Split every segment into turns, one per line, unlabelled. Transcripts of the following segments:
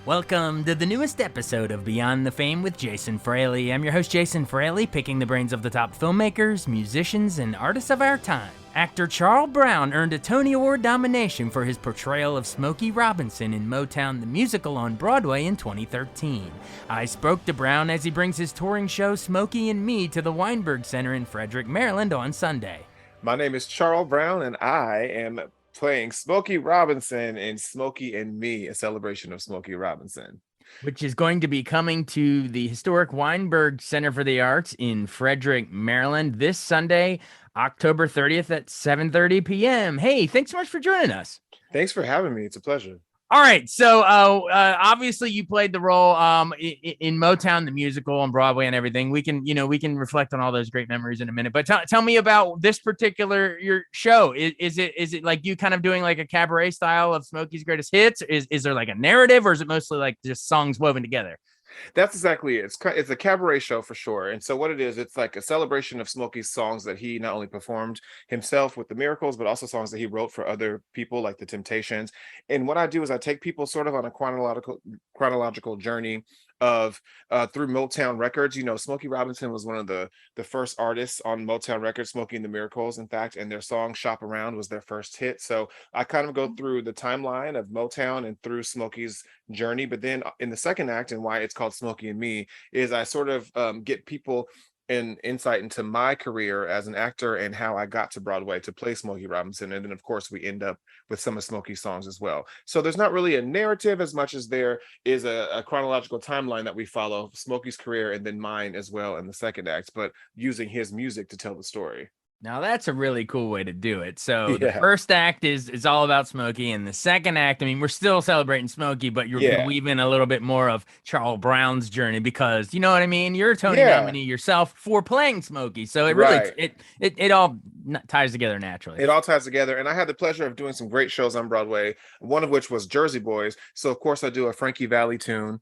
Welcome to the newest episode of Beyond the Fame with Jason Fraley. I'm your host, Jason Fraley, picking the brains of the top filmmakers, musicians, and artists of our time. Actor Charl Brown earned a Tony Award nomination for his portrayal of Smokey Robinson in Motown the Musical on Broadway in 2013. I spoke to Brown as he brings his touring show Smokey and Me to the Weinberg Center in Frederick, Maryland on Sunday.
My name is Charl Brown, and I am playing Smokey Robinson in Smokey and Me, a celebration of Smokey Robinson.
Which is going to be coming to the historic Weinberg Center for the Arts in Frederick, Maryland this Sunday, October 30th at 7:30 p.m. Hey, thanks so much for joining us.
Thanks for having me. It's a pleasure.
All right, so obviously you played the role in Motown the Musical on Broadway and everything. We can reflect on all those great memories in a minute. But tell me about this particular your show. Is it like you kind of doing like a cabaret style of Smokey's Greatest Hits? Is there like a narrative, or is it mostly like just songs woven together?
That's exactly it. It's a cabaret show for sure. And so what it is, it's like a celebration of Smokey's songs that he not only performed himself with the Miracles, but also songs that he wrote for other people like the Temptations. And what I do is I take people sort of on a chronological journey of through Motown Records. You know, Smokey Robinson was one of the first artists on Motown Records, Smokey and the Miracles, in fact, and their song Shop Around was their first hit. So I kind of go through the timeline of Motown and through Smokey's journey. But then in the second act, and why it's called Smokey and Me, is I sort of get people an insight into my career as an actor and how I got to Broadway to play Smokey Robinson. And then, of course, we end up with some of Smokey's songs as well. So there's not really a narrative as much as there is a chronological timeline that we follow, Smokey's career and then mine as well in the second act, but using his music to tell the story.
Now that's a really cool way to do it. So the first act is all about Smokey, and the second act, I mean, we're still celebrating Smokey, but you're gonna weave in a little bit more of Charl Brown's journey, because you know what I mean. You're a Tony nominee yourself for playing Smokey, so it really it all ties together naturally.
It all ties together, and I had the pleasure of doing some great shows on Broadway. One of which was Jersey Boys. So of course I do a Frankie Valli tune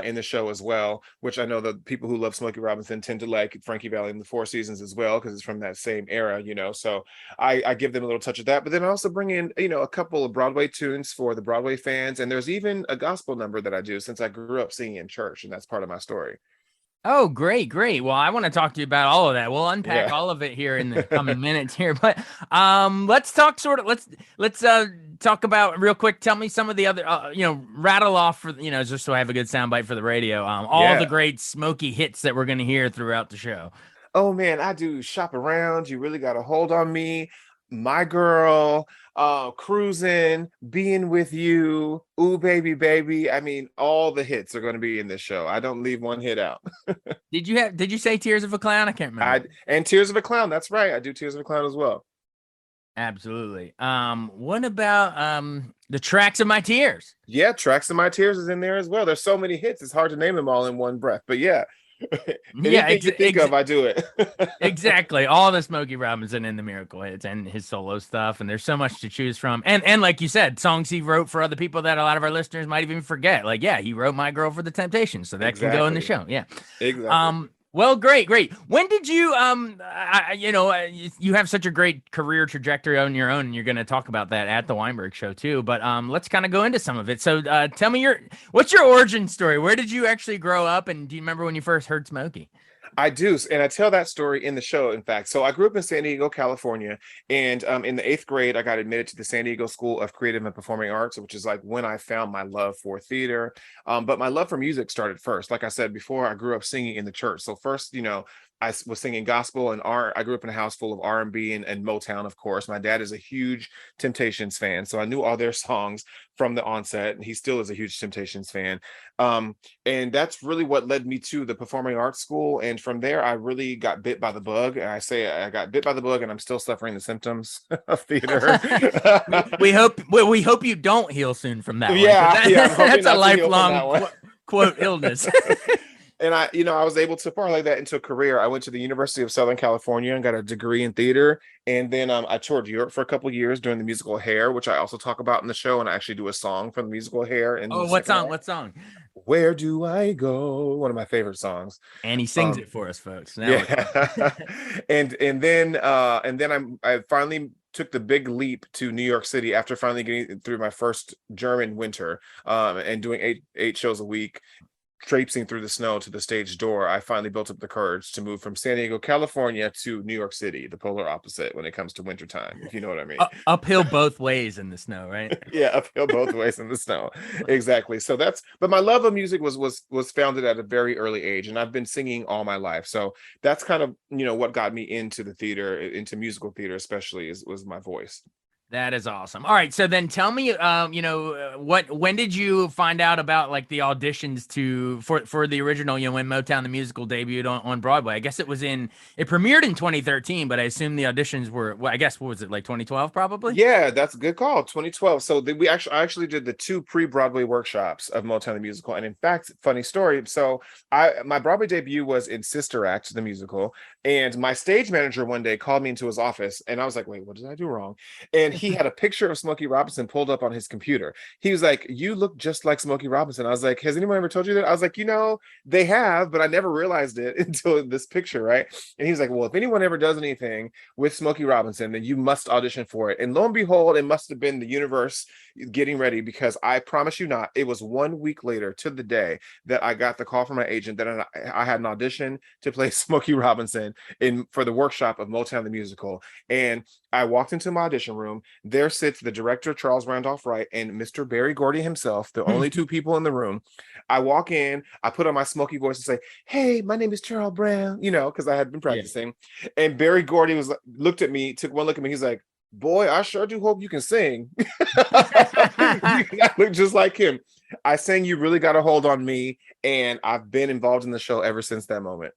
in the show as well, which I know the people who love Smokey Robinson tend to like Frankie Valli and the Four Seasons as well, because it's from that same era. You know, so I give them a little touch of that, but then I also bring in, you know, a couple of Broadway tunes for the Broadway fans, and there's even a gospel number that I do since I grew up singing in church, and that's part of my story.
Oh, great. Well, I want to talk to you about all of that. We'll unpack all of it here in the coming minutes here, but let's talk let's talk about real quick. Tell me some of the other, rattle off for, just so I have a good soundbite for the radio. All the great Smokey hits that we're going to hear throughout the show.
Oh man, I do Shop Around, You Really Got a Hold on Me, My Girl, Cruising, Being With You, Ooh Baby Baby. I mean, all the hits are going to be in this show. I don't leave one hit out.
Did you say Tears of a Clown? I can't remember.
And Tears of a Clown, that's right. I do Tears of a Clown as well.
Absolutely. What about the Tracks of My Tears?
Yeah, Tracks of My Tears is in there as well. There's so many hits, it's hard to name them all in one breath. But yeah. Anything you think of, I do it.
Exactly. All the Smokey Robinson and the Miracle hits and his solo stuff, and there's so much to choose from. And like you said, songs he wrote for other people that a lot of our listeners might even forget. Like, he wrote My Girl for the Temptations, so that can go in the show. Yeah.
Exactly.
Well, great. When did you, you have such a great career trajectory on your own, and you're going to talk about that at the Weinberg show too, but let's kind of go into some of it. So tell me what's your origin story? Where did you actually grow up, and do you remember when you first heard Smokey?
I do, and I tell that story in the show, in fact. So I grew up in San Diego, California, and in the 8th grade, I got admitted to the San Diego School of Creative and Performing Arts, which is like when I found my love for theater. But my love for music started first. Like I said before, I grew up singing in the church. So first, I was singing gospel and I grew up in a house full of R&B and Motown, of course. My dad is a huge Temptations fan, so I knew all their songs from the onset, and he still is a huge Temptations fan. And that's really what led me to the performing arts school. And from there, I really got bit by the bug. And I say I got bit by the bug, and I'm still suffering the symptoms of theater.
we hope you don't heal soon from that. That's a lifelong quote illness.
And I was able to parlay that into a career. I went to the University of Southern California and got a degree in theater. And then I toured Europe for a couple of years doing the musical Hair, which I also talk about in the show. And I actually do a song from the musical Hair.
What song?
Where Do I Go? One of my favorite songs.
And he sings it for us, folks.
And then I finally took the big leap to New York City after finally getting through my first German winter, and doing eight shows a week, traipsing through the snow to the stage door. I finally built up the courage to move from San Diego, California to New York City, the polar opposite when it comes to wintertime, if you know what I mean.
Uphill both ways in the snow, right?
Yeah, uphill both ways in the snow. Exactly. So but my love of music was founded at a very early age, and I've been singing all my life. So that's kind of, what got me into the theater, into musical theater especially, was my voice.
That is awesome. All right, so then tell me, when did you find out about like the auditions for the original, when Motown the Musical debuted on Broadway? I guess it premiered in 2013, but I assume the auditions were, I guess, what was it, like 2012 probably?
Yeah, that's a good call. 2012. So I actually did the 2 pre-Broadway workshops of Motown the Musical, and in fact, funny story. So my Broadway debut was in Sister Act the musical, and my stage manager one day called me into his office, and I was like, "Wait, what did I do wrong?" And he had a picture of Smokey Robinson pulled up on his computer. He was like, "You look just like Smokey Robinson." I was like, "Has anyone ever told you that?" I was like, they have, but I never realized it until this picture, right? And he was like, "Well, if anyone ever does anything with Smokey Robinson, then you must audition for it." And lo and behold, it must have been the universe getting ready, because I promise you not, it was 1 week later to the day that I got the call from my agent that I had an audition to play Smokey Robinson for the workshop of Motown the Musical. And I walked into my audition room. There sits the director, Charles Brown, and Mr. Barry Gordy himself, the only 2 people in the room. I walk in, I put on my smoky voice and say, "Hey, my name is Charl Brown," because I had been practicing. Yeah. And Barry Gordy looked at me, took one look at me. He's like, "Boy, I sure do hope you can sing." I look just like him. I sang "You Really Got a Hold on Me," and I've been involved in the show ever since that moment.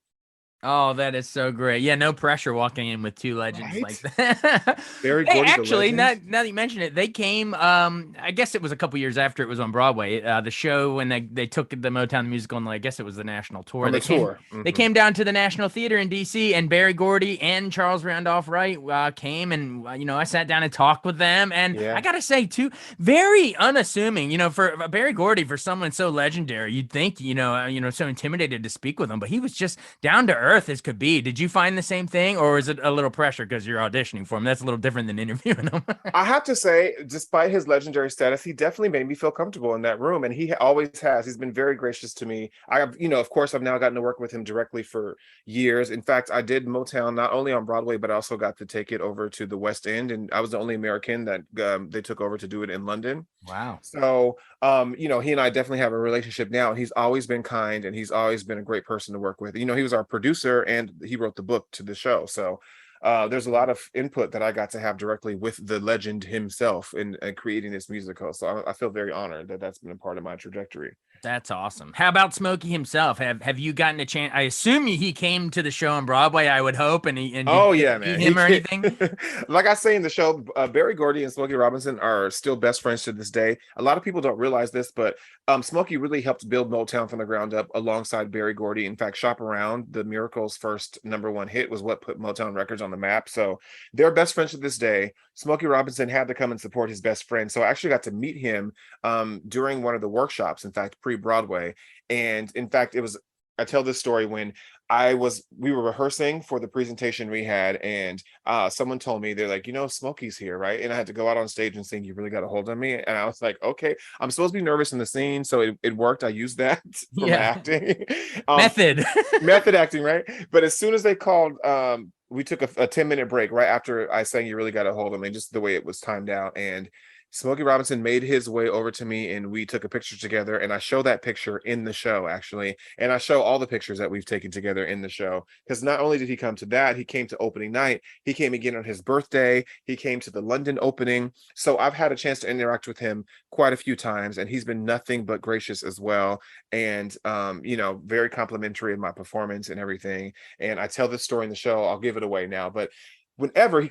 Oh, that is so great. Yeah, no pressure walking in with 2 legends, right? Like that.
Very Gordy,
actually, now that you mention it, they came, I guess it was a couple years after it was on Broadway, the show when they took the Motown musical, and I guess it was the national tour.
On the tour.
They came down to the National Theater in D.C., and Barry Gordy and Charles Randolph Wright came, and, I sat down and talked with them, and I gotta say, too, very unassuming, for Barry Gordy, for someone so legendary, you'd think, so intimidated to speak with him, but he was just down to earth as could be. Did you find the same thing, or is it a little pressure because you're auditioning for him? That's a little different than interviewing him.
I have to say, despite his legendary status, he definitely made me feel comfortable in that room, and he always has. He's been very gracious to me. I have, of course, I've now gotten to work with him directly for years. In fact, I did Motown not only on Broadway, but I also got to take it over to the West End, and I was the only American that they took over to do it in London.
Wow.
So, he and I definitely have a relationship now, and he's always been kind, and he's always been a great person to work with. He was our producer, and he wrote the book to the show. So there's a lot of input that I got to have directly with the legend himself in creating this musical. So I feel very honored that that's been a part of my trajectory.
That's awesome. How about Smokey himself? Have you gotten a chance? I assume he came to the show on Broadway, I would hope. And
oh yeah, man.
Him or anything?
Like I say in the show, Barry Gordy and Smokey Robinson are still best friends to this day. A lot of people don't realize this, but Smokey really helped build Motown from the ground up alongside Barry Gordy. In fact, "Shop Around," the Miracles' first #1 hit, was what put Motown Records on the map. So they're best friends to this day. Smokey Robinson had to come and support his best friend. So I actually got to meet him during one of the workshops, in fact, pre-Broadway. And in fact, I tell this story when we were rehearsing for the presentation we had, and someone told me, they're like, Smokey's here, right? And I had to go out on stage and sing "You Really Got a Hold on Me." And I was like, okay, I'm supposed to be nervous in the scene. So it worked. I used that for my acting. Method acting, right? But as soon as they called, we took a 10-minute break right after I sang "You Really Got a Hold on Me," just the way it was timed out. And Smokey Robinson made his way over to me, and we took a picture together, and I show that picture in the show, actually. And I show all the pictures that we've taken together in the show, because not only did he come to that, he came to opening night, he came again on his birthday, he came to the London opening. So I've had a chance to interact with him quite a few times, and he's been nothing but gracious as well. And, very complimentary in my performance and everything. And I tell this story in the show, I'll give it away now, but whenever he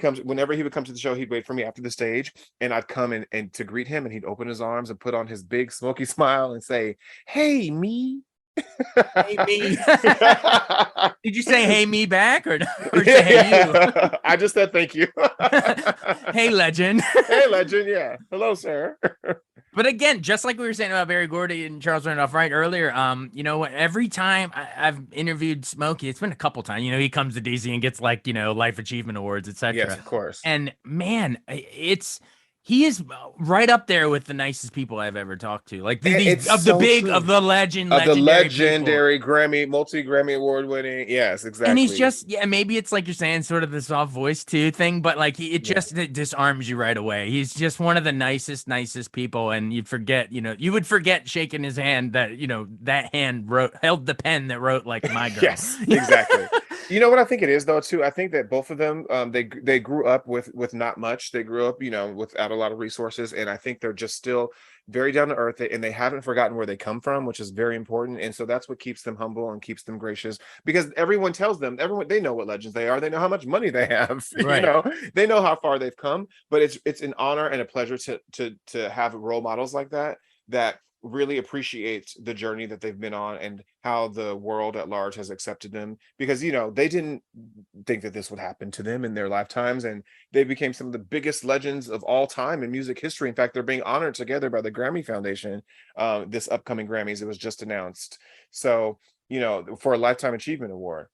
would come to the show, he'd wait for me after the stage, and I'd come in and to greet him, and he'd open his arms and put on his big smoky smile and say, "Hey, me."
Hey me. Did you say hey me back or say hey you?
Yeah. I just said thank you.
Hey legend.
Hey legend, yeah. Hello, sir.
But again, just like we were saying about Berry Gordy and Charles Randolph Wright earlier, you know, every time I've interviewed Smokey, it's been a couple times. You know, he comes to DC and gets like, you know, life achievement awards,
Yes,
etc.
of course.
And man, he is right up there with the nicest people I've ever talked to. Like
It's
these of the
so
big of
true.
the
Of the
legendary people.
legendary Grammy, multi-Grammy award winning. Yes,
And he's
exactly.
just, yeah, maybe it's like you're saying, sort of the soft voice too thing, but like
Yeah.
it disarms you right away. He's just one of the nicest people, and you'd forget, you know, you would forget shaking his hand that, you know, that hand held the pen that wrote like My Girl.
Yes, exactly. You know what I think it is though too? I think that both of them, they grew up with not much. They grew up, you know, without a lot of resources, and I think they're just still very down to earth, and they haven't forgotten where they come from, which is very important. And so that's what keeps them humble and keeps them gracious, because everyone tells them, everyone, they know what legends they are. They know how much money they have. You
Right.
know, they know how far they've come. But it's an honor and a pleasure to have role models like that really appreciate the journey that they've been on and how the world at large has accepted them, because you know they didn't think that this would happen to them in their lifetimes, and they became some of the biggest legends of all time in music history. In fact, they're being honored together by the Grammy Foundation this upcoming Grammys. It was just announced, so you know, for a lifetime achievement award.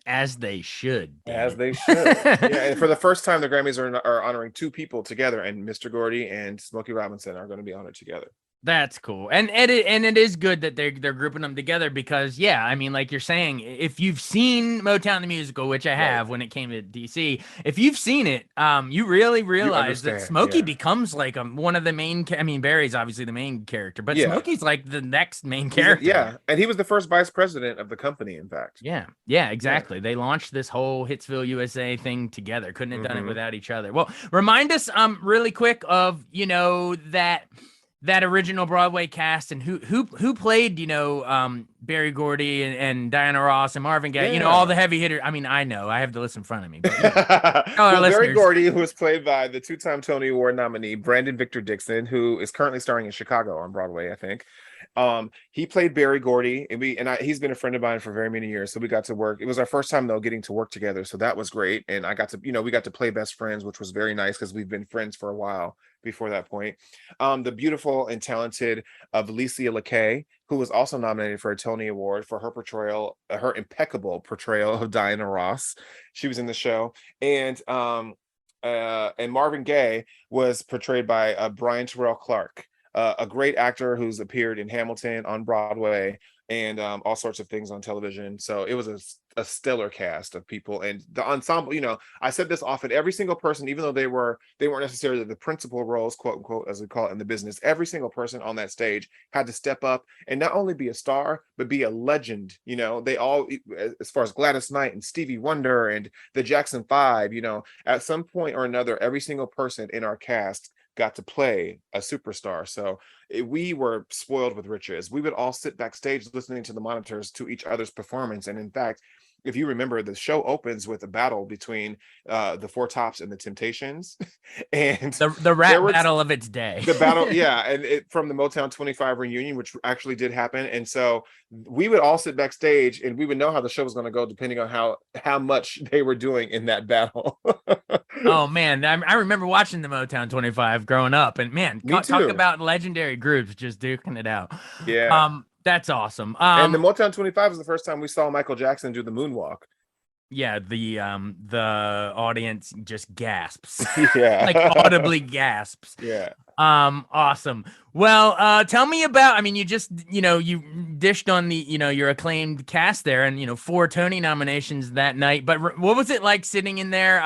As they should, damn
As they should. Yeah,
it.
and for the first time the Grammys are honoring two people together, and Mr. Gordy and Smokey Robinson are going to be honored together.
That's cool. And it is good that they're grouping them together because yeah, I mean like you're saying, if you've seen Motown the musical, which I
Right.
have when it came to DC, if you've seen it, you really
You
realize that
understand.
Smokey
Yeah.
becomes like one of the main I mean Barry's obviously the main character, but
Yeah.
Smokey's like the next main
He's a,
character.
yeah, and he was the first vice president of the company, in fact.
Yeah, yeah,
Yeah.
exactly. They launched this whole Hitsville USA thing together. Couldn't have done it
Hmm.
without each other. Well, remind us really quick of, you know, that original Broadway cast and who played, you know, Berry Gordy and Diana Ross and Marvin Gaye, you know, all
Yeah.
the heavy hitters. I mean, I know, I have the list in front of me, but you know, tell our
Well, Berry
listeners.
Gordy, who was played by the two-time Tony Award nominee Brandon Victor Dixon, who is currently starring in Chicago on Broadway, I think. He played Berry Gordy, and he's been a friend of mine for very many years, so we got to work. It was our first time though getting to work together, so that was great. And I got to, you know, we got to play best friends, which was very nice because we've been friends for a while before that point. The beautiful and talented Valicia LeKay, who was also nominated for a Tony Award for her portrayal, her impeccable portrayal of Diana Ross. She was in the show, and Marvin Gaye was portrayed by Brian Terrell Clark, a great actor who's appeared in Hamilton on Broadway and all sorts of things on television. So it was a stellar cast of people, and the ensemble. You know, I said this often. Every single person, even though they weren't necessarily the principal roles, quote unquote, as we call it in the business, every single person on that stage had to step up and not only be a star but be a legend. You know, they all, as far as Gladys Knight and Stevie Wonder and the Jackson Five. You know, at some point or another, every single person in our cast got to play a superstar. So we were spoiled with riches. We would all sit backstage listening to the monitors to each other's performance. And in fact, if you remember, the show opens with a battle between the Four Tops and the Temptations, and
The
there
rap
were
battle of its day.
the battle, yeah, and it from the Motown 25 reunion, which actually did happen. And so we would all sit backstage, and we would know how the show was going to go depending on how much they were doing in that battle.
Oh man, I remember watching the Motown 25 growing up, and man,
Me
talk
too.
about legendary groups just duking it out.
Yeah.
That's awesome.
And the Motown 25 was the first time we saw Michael Jackson do the moonwalk.
Yeah, the audience just gasps.
Yeah.
Like audibly gasps.
Yeah.
Awesome. Well, tell me about, I mean, you just, you know, you dished on the, you know, your acclaimed cast there and, you know, 4 Tony nominations that night, but what was it like sitting in there,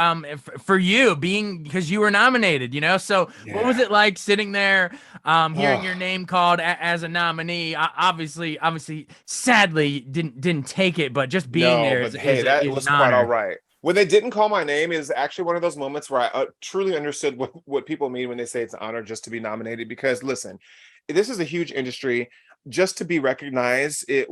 for you being, because you were nominated, you know, so what was
Yeah.
it like sitting there, hearing your
Oh,
name called as a nominee? Obviously, sadly didn't take it, but just being
no,
there
but hey, that
is
was
an
quite all
honor.
right. When they didn't call my name is actually one of those moments where I truly understood what people mean when they say it's an honor just to be nominated. Because listen, this is a huge industry. Just to be recognized, it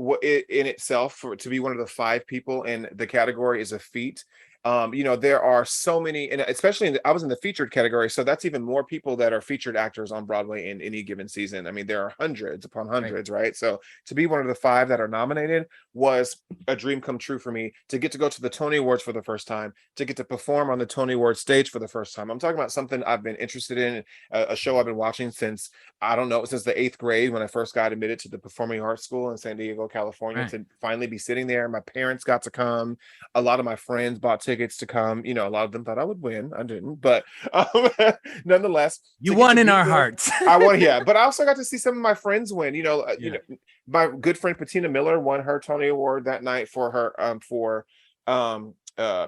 in itself, for to be one of the 5 people in the category is a feat. There are so many, and especially I was in the featured category, so that's even more people that are featured actors on Broadway in any given season. I mean, there are hundreds upon
Right.
hundreds, right? So to be one of the 5 that are nominated was a dream come true for me. To get to go to the Tony Awards for the first time, to get to perform on the Tony Awards stage for the first time. I'm talking about something I've been interested in, a show I've been watching since, I don't know, since the 8th grade when I first got admitted to the Performing Arts School in San Diego, California.
Right.
To finally be sitting there, my parents got to come, a lot of my friends bought tickets to come. A lot of them thought I would win. I didn't, but um, nonetheless,
You
to get
won
to
in
be
our
there,
hearts.
I won. Yeah, but I also got to see some of my friends win.
Yeah.
My good friend Patina Miller won her Tony Award that night for her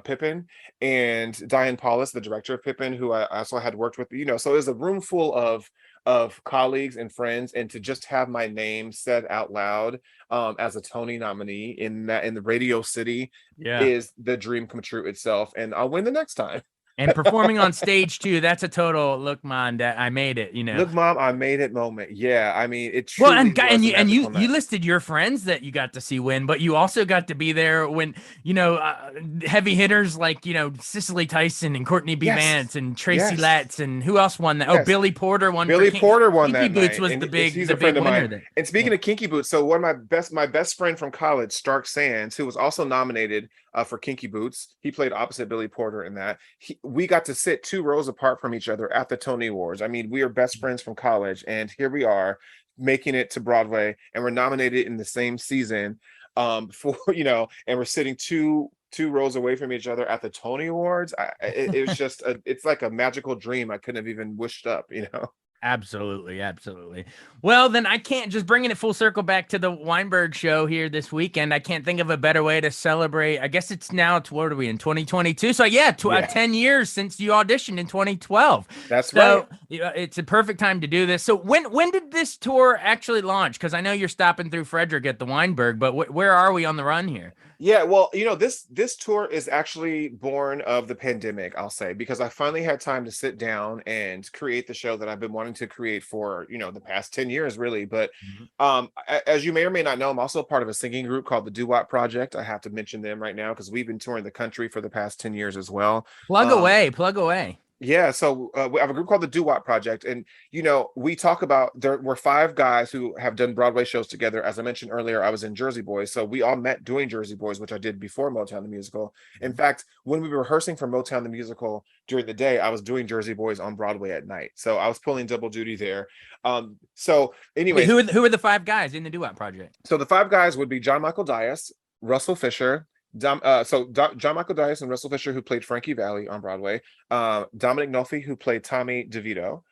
Pippin, and Diane Paulus, the director of Pippin, who I also had worked with. So it was a room full of colleagues and friends, and to just have my name said out loud as a Tony nominee in the Radio City
Yeah.
is the dream come true itself, and I'll win the next time.
And performing on stage too, that's a total look, man, that I made it.
Look, Mom, I made it moment. Yeah, I mean, it
Well,
truly
and
was a
you
magical
you
night.
listed your friends that you got to see win, but you also got to be there when heavy hitters like Cicely Tyson and Courtney B.
Yes,
Vance and Tracy
yes,
Letts, and who else won that? Oh,
yes.
Billy Porter won for
Billy Porter won
Kinky
that
Boots
night,
was
and
the
he's
the
a friend
big
of
winner
mine.
there.
And
Yeah.
speaking of Kinky Boots, so one of my best friend from college, Stark Sands, who was also nominated for Kinky Boots, he played opposite Billy Porter in that. We got to sit 2 rows apart from each other at the Tony Awards. I mean, we are best friends from college, and here we are making it to Broadway, and we're nominated in the same season. For and we're sitting two rows away from each other at the Tony Awards. It was just it's like a magical dream I couldn't have even wished up.
Absolutely, absolutely. Well, then I can't, just bringing it full circle back to the Weinberg show here this weekend. I can't think of a better way to celebrate. I guess what are we in 2022? So yeah,
Yeah,
10 years since you auditioned in 2012.
that's right.
So it's a perfect time to do this. So when did this tour actually launch? Because I know you're stopping through Frederick at the Weinberg, but where are we on the run here?
Yeah, well, this tour is actually born of the pandemic, I'll say, because I finally had time to sit down and create the show that I've been wanting to create for, the past 10 years, really. But
Mhm.
as you may or may not know, I'm also part of a singing group called the Doo-Wop Project. I have to mention them right now because we've been touring the country for the past 10 years as well.
Plug
Um,
away, plug away.
Yeah, so we have a group called the Doo-Wop Project, and we talk about, there were 5 guys who have done Broadway shows together. As I mentioned earlier, I was in Jersey Boys, so we all met doing Jersey Boys, which I did before Motown the Musical. In fact, when we were rehearsing for Motown the Musical during the day, I was doing Jersey Boys on Broadway at night, so I was pulling double duty there. So,
Wait,
anyways,
who are the 5 guys in the Duet Project?
so the 5 guys would be John Michael Dias, Russell Fisher, John Michael Dias and Russell Fisher, who played Frankie Valli on Broadway, Dominic Nolfi, who played Tommy DeVito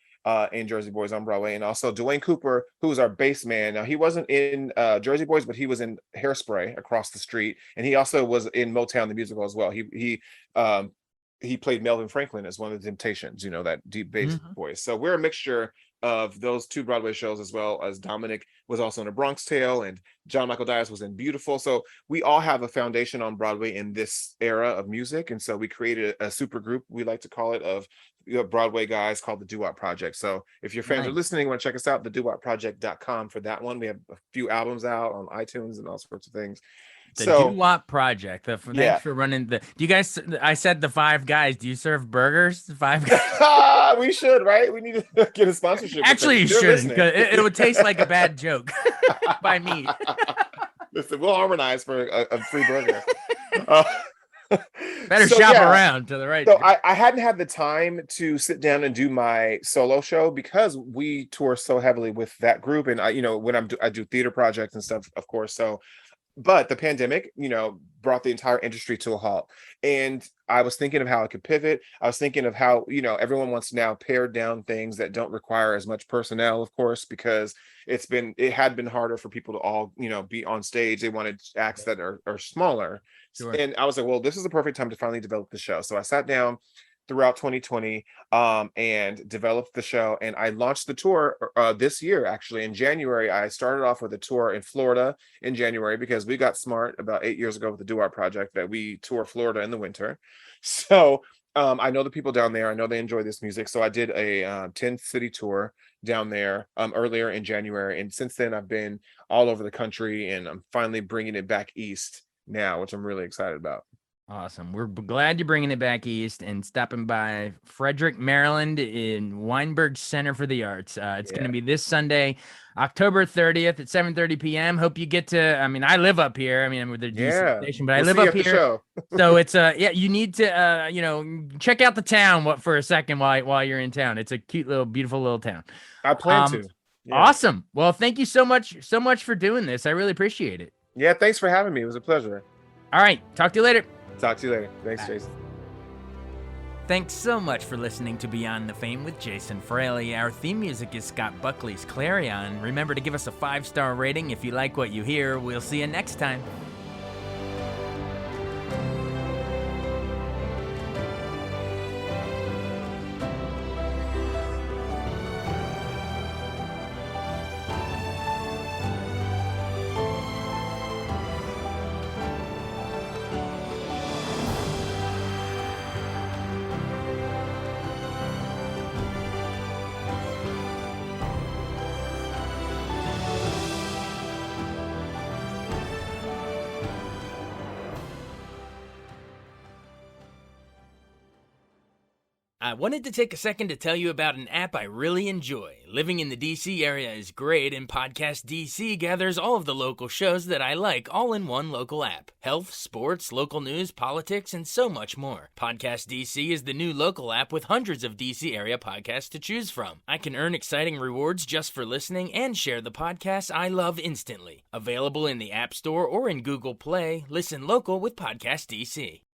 in Jersey Boys on Broadway, and also Dwayne Cooper, who was our bass man. Now, he wasn't in Jersey Boys, but he was in Hairspray across the street, and he also was in Motown the Musical as well. He played Melvin Franklin as one of the Temptations, that deep bass
Mhm.
voice. So we're a mixture of those 2 Broadway shows, as well as Dominic was also in A Bronx Tale, and John Michael Dias was in Beautiful. So we all have a foundation on Broadway in this era of music, and so we created a super group, we like to call it, of Broadway guys called the Doo-Wop Project. So if your fans are
Nice.
listening, want to check us out, thedooWopProject.com for that one. We have a few albums out on iTunes and all sorts of things.
The
So
Doo-Wop Project. Thanks
yeah.
for running the. Do you guys? I said the 5 guys. Do you serve burgers? The 5 guys.
We should, right? We need to get a sponsorship with them
Actually,
if
you
they're
shouldn't,
listening.
because it would taste like a bad joke by me.
Listen, we'll harmonize for a free burger. Uh,
Better
so
shop
yeah,
around to the right.
so I hadn't had the time to sit down and do my solo show because we tour so heavily with that group, and when I do theater projects and stuff, of course. So, but the pandemic, brought the entire industry to a halt. And I was thinking of how I could pivot. I was thinking of how, everyone wants to now pare down things that don't require as much personnel, of course, because it had been harder for people to all, be on stage. They wanted acts that are smaller.
Sure.
And I was like, well, this is the perfect time to finally develop the show. So I sat down throughout 2020 and developed the show, and I launched the tour this year. Actually, in January, I started off with a tour in Florida in January, because we got smart about 8 years ago with the Do-Art Project that we tour Florida in the winter. So I know the people down there, I know they enjoy this music, so I did a 10 city tour down there earlier in January, and since then I've been all over the country, and I'm finally bringing it back east now, which I'm really excited about.
Awesome. We're glad you're bringing it back east and stopping by Frederick, Maryland in Weinberg Center for the Arts. It's going to
Yeah.
be this Sunday, October 30th at 7:30 p.m. Hope you get to, I mean, I live up here. I mean, I'm with the DC
Yeah.
station, but I
We'll
live
see you
up
at the
here.
show.
So it's yeah, you need to check out the town for a second while you're in town. It's a cute little beautiful little town.
I plan to. Yeah.
Awesome. Well, thank you so much for doing this. I really appreciate it.
Yeah, thanks for having me. It was a pleasure.
All right, talk to you later.
Talk to you later. Thanks, Jason.
Thanks so much for listening to Beyond the Fame with Jason Fraley. Our theme music is Scott Buckley's Clarion. Remember to give us a 5-star rating if you like what you hear. We'll see you next time. I wanted to take a second to tell you about an app I really enjoy. Living in the DC area is great, and Podcast DC gathers all of the local shows that I like all in one local app. Health, sports, local news, politics, and so much more. Podcast DC is the new local app with hundreds of DC area podcasts to choose from. I can earn exciting rewards just for listening and share the podcasts I love instantly. Available in the App Store or in Google Play, listen local with Podcast DC.